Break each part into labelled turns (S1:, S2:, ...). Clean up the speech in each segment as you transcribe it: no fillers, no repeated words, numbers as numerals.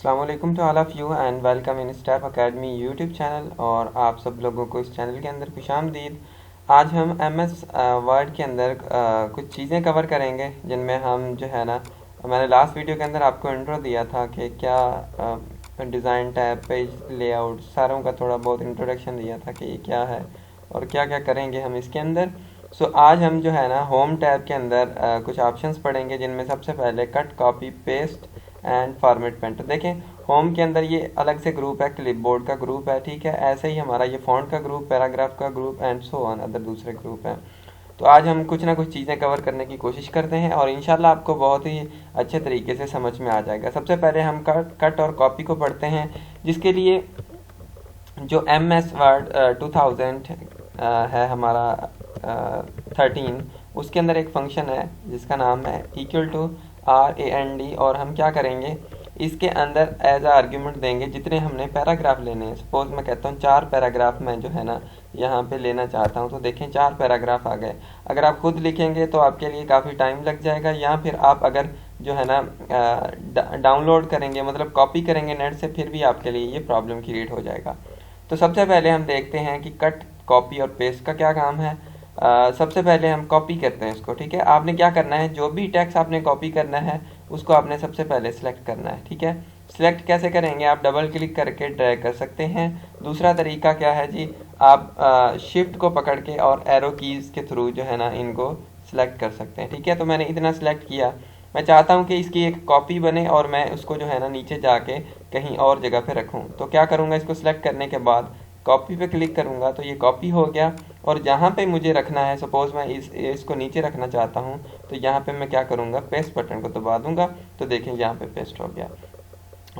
S1: अस्सलाम वालेकुम to all of you and welcome in Step Academy YouTube channel. और आप सब लोगों को इस चैनल के अंदर खुशामदीद। आज हम एमएस वर्ड के अंदर कुछ चीज़ें कवर करेंगे जिनमें हम जो है ना, मैंने लास्ट वीडियो के अंदर आपको इंट्रो दिया था कि क्या डिज़ाइन टैब, पेज लेआउट, सारों का थोड़ा बहुत इंट्रोडक्शन दिया था कि ये क्या है और क्या क्या करेंगे हम इसके अंदर। सो आज हम जो है ना होम टैब के अंदर कुछ ऑप्शंस पढ़ेंगे जिनमें सबसे पहले cut, copy, paste and format painter. देखें होम के अंदर ये अलग से ग्रुप है, क्लिपबोर्ड का ग्रुप है, ठीक है। ऐसे ही हमारा ये फॉन्ट का ग्रुप, पैराग्राफ का group and so on other दूसरे ग्रुप हैं। तो आज हम कुछ ना कुछ चीज़ें कवर करने की कोशिश करते हैं और इंशाल्लाह आपको बहुत ही अच्छे तरीके से समझ में आ जाएगा। सबसे पहले हम कट और कॉपी को पढ़ते हैं, जिसके लिए जो एम एस वर्ड 2000 है हमारा 13, उसके अंदर एक फंक्शन है जिसका नाम है इक्वल टू RAND। और हम क्या करेंगे, इसके अंदर एज आ आर्ग्यूमेंट देंगे जितने हमने पैराग्राफ लेने हैं। सपोज मैं कहता हूँ 4 पैराग्राफ मैं जो है ना यहाँ पे लेना चाहता हूँ, तो देखें 4 पैराग्राफ आ गए। अगर आप खुद लिखेंगे तो आपके लिए काफ़ी टाइम लग जाएगा, या फिर आप अगर जो है ना डाउनलोड करेंगे, मतलब कॉपी करेंगे नेट से, फिर भी आपके लिए ये प्रॉब्लम क्रिएट हो जाएगा। तो सबसे पहले हम देखते हैं कि कट, कॉपी और पेस्ट का क्या काम है। सबसे पहले हम कॉपी करते हैं इसको, ठीक है। आपने क्या करना है, जो भी टेक्स्ट आपने कॉपी करना है उसको आपने सबसे पहले सिलेक्ट करना है, ठीक है। सिलेक्ट कैसे करेंगे, आप डबल क्लिक करके ड्रैग कर सकते हैं। दूसरा तरीका क्या है जी, आप शिफ्ट को पकड़ के और एरो कीज़ के थ्रू जो है ना इनको सिलेक्ट कर सकते हैं, ठीक है। तो मैंने इतना सिलेक्ट किया, मैं चाहता हूँ कि इसकी एक कॉपी बने और मैं उसको जो है ना नीचे जाके कहीं और जगह पे रखूँ। तो क्या करूँगा, इसको सिलेक्ट करने के बाद कॉपी पे क्लिक करूँगा तो ये कॉपी हो गया। और जहाँ पे मुझे रखना है, सपोज मैं इसको नीचे रखना चाहता हूँ, तो यहाँ पे मैं क्या करूँगा, पेस्ट बटन को दबा दूंगा। तो देखें यहाँ पे पेस्ट हो गया,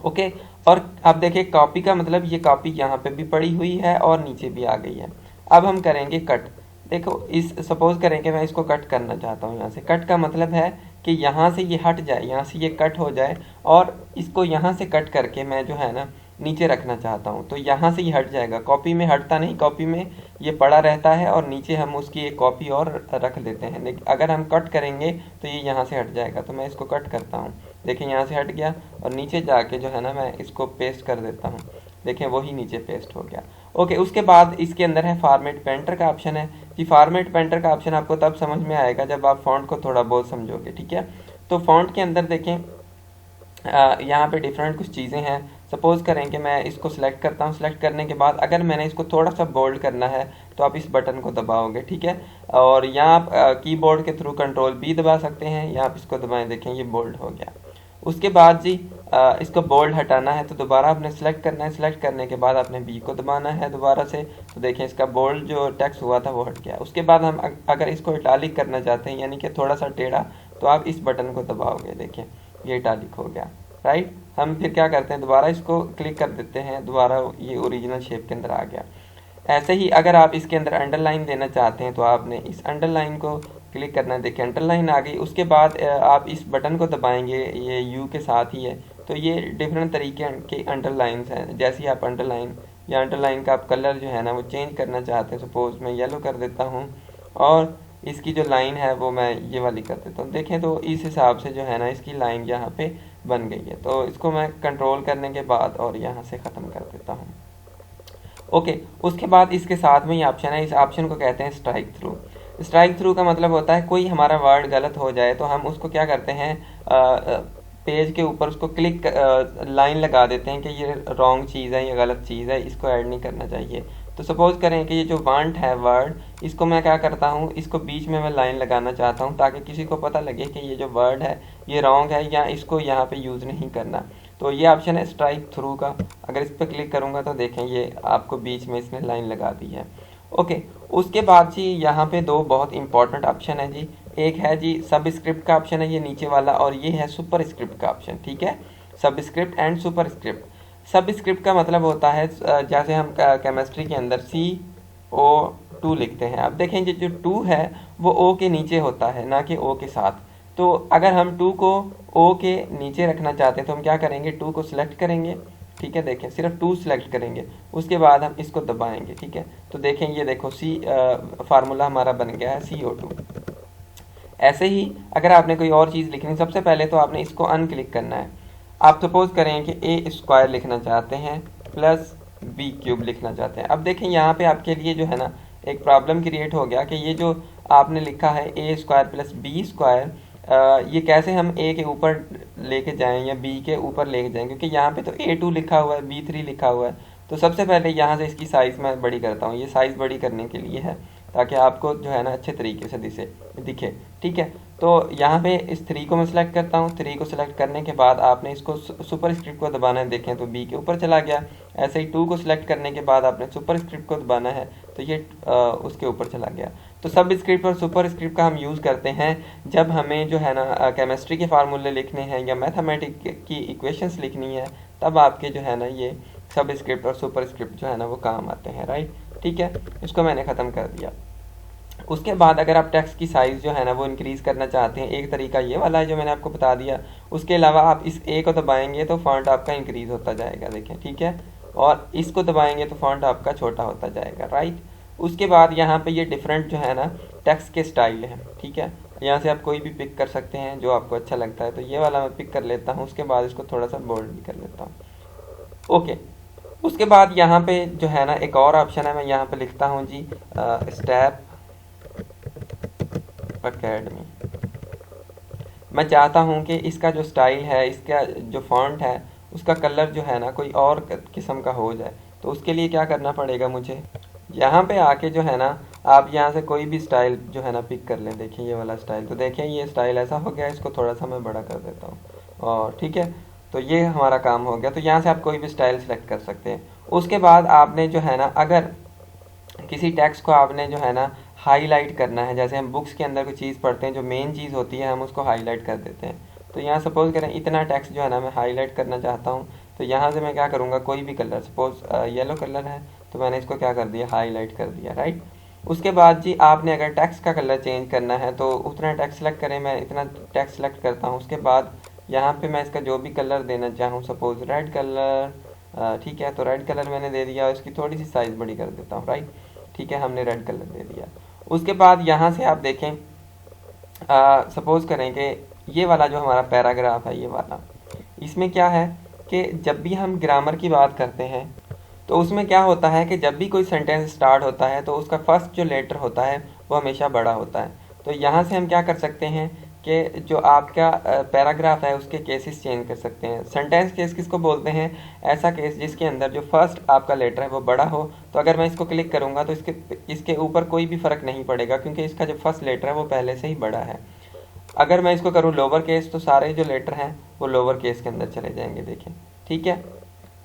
S1: ओके। और अब देखिए कॉपी का मतलब ये कॉपी यहाँ पे भी पड़ी हुई है और नीचे भी आ गई है। अब हम करेंगे कट। देखो इस सपोज करें कि मैं इसको कट करना चाहता हूँ यहाँ से। कट का मतलब है कि यहाँ से ये हट जाए, यहाँ से ये कट हो जाए, और इसको यहाँ से कट करके मैं जो है ना नीचे रखना चाहता हूँ, तो यहाँ से ये हट जाएगा। कॉपी में हटता नहीं, कॉपी में ये पड़ा रहता है और नीचे हम उसकी एक कॉपी और रख देते हैं। लेकिन अगर हम कट करेंगे तो ये यहाँ से हट जाएगा। तो मैं इसको कट करता हूँ, देखें यहाँ से हट गया, और नीचे जाके जो है ना मैं इसको पेस्ट कर देता हूँ, देखें वही नीचे पेस्ट हो गया, ओके। उसके बाद इसके अंदर है फॉर्मेट पेंटर का ऑप्शन है कि फॉर्मेट पेंटर का ऑप्शन आपको तब समझ में आएगा जब आप फॉन्ट को थोड़ा बहुत समझोगे, ठीक है। तो फॉन्ट के अंदर देखें यहाँ पे डिफरेंट कुछ चीज़ें हैं। सपोज करें कि मैं इसको सिलेक्ट करता हूँ। सिलेक्ट करने के बाद अगर मैंने इसको थोड़ा सा बोल्ड करना है तो आप इस बटन को दबाओगे, ठीक है। और यहाँ आप कीबोर्ड के थ्रू कंट्रोल B दबा सकते हैं, या आप इसको दबाएं, देखें ये बोल्ड हो गया। उसके बाद जी इसको बोल्ड हटाना है तो दोबारा आपने सेलेक्ट करना है। सेलेक्ट करने के बाद आपने B को दबाना है दोबारा से, तो देखें इसका बोल्ड जो टेक्स्ट हुआ था वो हट गया। उसके बाद हम अगर इसको इटालिक करना चाहते हैं, यानी कि थोड़ा सा टेढ़ा, तो आप इस बटन को दबाओगे, देखें ये इटालिक हो गया, राइट। हम फिर क्या करते हैं, दोबारा इसको क्लिक कर देते हैं, दोबारा ये ओरिजिनल शेप के अंदर आ गया। ऐसे ही अगर आप इसके अंदर अंडरलाइन देना चाहते हैं तो आपने इस अंडरलाइन को क्लिक करना है, देखिए अंडरलाइन आ गई। उसके बाद आप इस बटन को दबाएंगे, ये यू के साथ ही है। तो ये डिफरेंट तरीके के अंडरलाइंस हैं। जैसे ही आप अंडरलाइन या अंडरलाइन का आप कलर जो है ना वो चेंज करना चाहते हैं, सपोज मैं येलो कर देता हूँ और इसकी जो लाइन है वो मैं ये वाली कर देता हूँ, देखें। तो इस हिसाब से जो है ना इसकी लाइन यहाँ पे बन गई है। तो इसको मैं कंट्रोल करने के बाद और यहाँ से ख़त्म कर देता हूँ, ओके। उसके बाद इसके साथ में ये ऑप्शन है, इस ऑप्शन को कहते हैं स्ट्राइक थ्रू। स्ट्राइक थ्रू का मतलब होता है कोई हमारा वर्ड गलत हो जाए तो हम उसको क्या करते हैं, पेज के ऊपर उसको क्लिक लाइन लगा देते हैं कि ये रॉन्ग चीज़ है, ये गलत चीज़ है, इसको ऐड नहीं करना चाहिए। तो सपोज करें कि ये जो वांट है वर्ड, इसको मैं क्या करता हूँ, इसको बीच में मैं लाइन लगाना चाहता हूँ ताकि किसी को पता लगे कि ये जो वर्ड है ये रॉन्ग है, या इसको यहाँ पे यूज़ नहीं करना। तो ये ऑप्शन है स्ट्राइक थ्रू का। अगर इस पर क्लिक करूँगा तो देखें ये आपको बीच में इसने लाइन लगा दी है, ओके। उसके बाद जी यहाँ पे दो बहुत इंपॉर्टेंट ऑप्शन है जी। एक है जी सबस्क्रिप्ट का ऑप्शन है, ये नीचे वाला, और ये है सुपर स्क्रिप्ट का ऑप्शन, ठीक है। Subscript and super script. Subscript का मतलब होता है जैसे हम केमिस्ट्री के अंदर CO2 लिखते हैं। अब देखें जो 2 है वो O के नीचे होता है, ना कि O के साथ। तो अगर हम 2 को O के नीचे रखना चाहते हैं तो हम क्या करेंगे, 2 को सिलेक्ट करेंगे, ठीक है। देखें सिर्फ 2 सिलेक्ट करेंगे, उसके बाद हम इसको दबाएंगे, ठीक है। तो देखें ये देखो फार्मूला हमारा बन गया है CO2। ऐसे ही अगर आपने कोई और चीज़ लिखनी, सबसे पहले तो आपने इसको अनक्लिक करना है। आप सपोज करें कि ए स्क्वायर लिखना चाहते हैं प्लस बी क्यूब लिखना चाहते हैं। अब देखें यहाँ पे आपके लिए जो है ना एक प्रॉब्लम क्रिएट हो गया कि ये जो आपने लिखा है ए स्क्वायर प्लस बी स्क्वायर, ये कैसे हम ए के ऊपर लेके जाएं या बी के ऊपर लेके जाएं, क्योंकि यहाँ पे तो A2 लिखा हुआ है, B3 लिखा हुआ है। तो सबसे पहले यहाँ से इसकी साइज़ मैं बड़ी करता हूँ। ये साइज़ बड़ी करने के लिए है ताकि आपको जो है ना अच्छे तरीके से दिखे। ठीक है, तो यहाँ पे इस 3 को मैं सिलेक्ट करता हूँ। 3 को सिलेक्ट करने के बाद आपने इसको सुपर स्क्रिप्ट को दबाना है, देखें तो बी के ऊपर चला गया। ऐसे ही 2 को सिलेक्ट करने के बाद आपने सुपर स्क्रिप्ट को दबाना है तो ये उसके ऊपर चला गया। तो सब स्क्रिप्ट और सुपर स्क्रिप्ट का हम यूज़ करते हैं जब हमें जो है ना केमिस्ट्री के फार्मूले लिखने हैं या मैथमेटिक्स की इक्वेशंस लिखनी है, तब आपके जो है ना ये सब स्क्रिप्ट और सुपर स्क्रिप्ट जो है ना वो काम आते हैं, राइट। ठीक है, इसको मैंने ख़त्म कर दिया। उसके बाद अगर आप टेक्स्ट की साइज़ जो है ना वो इंक्रीज़ करना चाहते हैं, एक तरीका ये वाला है जो मैंने आपको बता दिया। उसके अलावा आप इस ए को दबाएंगे तो फॉन्ट आपका इंक्रीज़ होता जाएगा, देखें, ठीक है, और इसको दबाएंगे तो फॉन्ट आपका छोटा होता जाएगा, राइट। उसके बाद यहाँ पे ये डिफरेंट जो है ना टेक्स्ट के स्टाइल हैं, ठीक है। यहाँ से आप कोई भी पिक कर सकते हैं जो आपको अच्छा लगता है। तो ये वाला मैं पिक कर लेता हूँ, उसके बाद इसको थोड़ा सा बोल्ड भी कर लेता हूँ। ओके, उसके बाद यहाँ पे जो है ना एक और ऑप्शन है, मैं यहाँ पे लिखता हूँ जी स्टेप अकेडमी। मैं चाहता हूँ कि इसका जो स्टाइल है, इसका जो फॉन्ट है, उसका कलर जो है ना कोई और किस्म का हो जाए। तो उसके लिए क्या करना पड़ेगा मुझे, यहाँ पे आके जो है ना आप यहाँ से कोई भी स्टाइल जो है ना पिक कर लें। देखिए ये वाला स्टाइल, तो देखें ये स्टाइल ऐसा हो गया, इसको थोड़ा सा मैं बड़ा कर देता हूँ और ठीक है, तो ये हमारा काम हो गया। तो यहाँ से आप कोई भी स्टाइल सेलेक्ट कर सकते हैं। उसके बाद आपने जो है ना अगर किसी टेक्स्ट को आपने जो है ना हाईलाइट करना है, जैसे हम बुक्स के अंदर कोई चीज़ पढ़ते हैं, जो मेन चीज़ होती है हम उसको हाईलाइट कर देते हैं। तो यहाँ सपोज करें इतना टेक्स्ट जो है ना मैं हाईलाइट करना चाहता हूँ, तो यहाँ से मैं क्या करूँगा, कोई भी कलर, सपोज येलो कलर है तो मैंने इसको क्या कर दिया, हाईलाइट कर दिया, राइट। उसके बाद जी आपने अगर टेक्स्ट का कलर चेंज करना है तो उतना टेक्स्ट सेलेक्ट करें, मैं इतना टेक्स्ट सेलेक्ट करता हूँ। उसके बाद यहाँ पे मैं इसका जो भी कलर देना चाहूँ, सपोज रेड कलर, ठीक है, तो रेड कलर मैंने दे दिया और इसकी थोड़ी सी साइज़ बड़ी कर देता हूँ, राइट। ठीक है, हमने रेड कलर दे दिया। उसके बाद यहाँ से आप देखें, सपोज करें कि ये वाला जो हमारा पैराग्राफ है, ये वाला, इसमें क्या है कि जब भी हम ग्रामर की बात करते हैं तो उसमें क्या होता है कि जब भी कोई सेंटेंस स्टार्ट होता है तो उसका फर्स्ट जो लेटर होता है वो हमेशा बड़ा होता है। तो यहाँ से हम क्या कर सकते हैं कि जो आपका पैराग्राफ है उसके केसेस चेंज कर सकते हैं। सेंटेंस केस किसको बोलते हैं, ऐसा केस जिसके अंदर जो फर्स्ट आपका लेटर है वो बड़ा हो। तो अगर मैं इसको क्लिक करूँगा तो इसके ऊपर कोई भी फ़र्क नहीं पड़ेगा क्योंकि इसका जो फर्स्ट लेटर है वो पहले से ही बड़ा है। अगर मैं इसको करूँ लोअर केस तो सारे जो लेटर हैं वो लोअर केस के अंदर चले जाएंगे, देखें, ठीक है।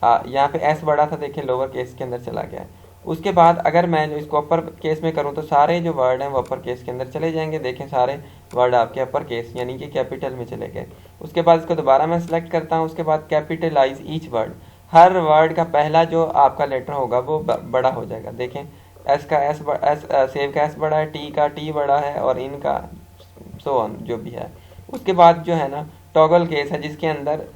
S1: यहाँ पे एस बड़ा था, देखें लोअर केस के अंदर चला गया है। उसके बाद अगर मैं जो इसको अपर केस में करूँ तो सारे जो वर्ड हैं वो अपर केस के अंदर चले जाएंगे, देखें सारे वर्ड आपके अपर केस यानी कि कैपिटल में चले गए। उसके बाद इसको दोबारा मैं सिलेक्ट करता हूँ। उसके बाद कैपिटलाइज ईच वर्ड, हर वर्ड का पहला जो आपका लेटर होगा वो बड़ा हो जाएगा। देखें एस का एस, सेव का एस बड़ा है, टी का टी बड़ा है और इन का सो ऑन जो भी है। उसके बाद जो है ना टॉगल केस है जिसके अंदर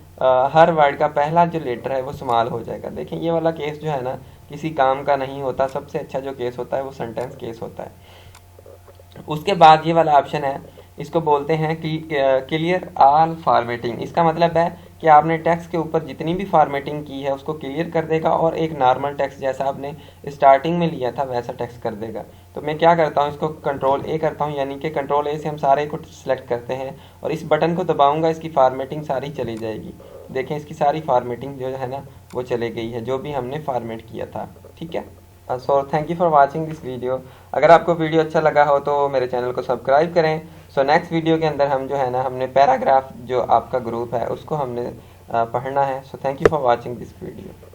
S1: हर वर्ड का पहला जो लेटर है वो स्मॉल हो जाएगा। देखें ये वाला केस जो है ना किसी काम का नहीं होता, सबसे अच्छा जो केस होता है वो सेंटेंस केस होता है। उसके बाद ये वाला ऑप्शन है, इसको बोलते हैं कि क्लियर ऑल फॉर्मेटिंग। इसका मतलब है कि आपने टेक्स्ट के ऊपर जितनी भी फॉर्मेटिंग की है उसको क्लियर कर देगा और एक नॉर्मल टेक्स्ट जैसा आपने स्टार्टिंग में लिया था वैसा टेक्स्ट कर देगा। तो मैं क्या करता हूँ, इसको कंट्रोल ए करता हूँ, यानी कि कंट्रोल ए से हम सारे को सिलेक्ट करते हैं और इस बटन को दबाऊंगा, इसकी फॉर्मेटिंग सारी चली जाएगी। देखें इसकी सारी फॉर्मेटिंग जो है ना वो चले गई है, जो भी हमने फॉर्मेट किया था, ठीक है। So thank you for watching this video. अगर आपको वीडियो अच्छा लगा हो तो मेरे चैनल को सब्सक्राइब करें। सो नेक्स्ट वीडियो के अंदर हम जो है ना हमने पैराग्राफ जो आपका ग्रुप है उसको हमने पढ़ना है। So thank you for watching this video.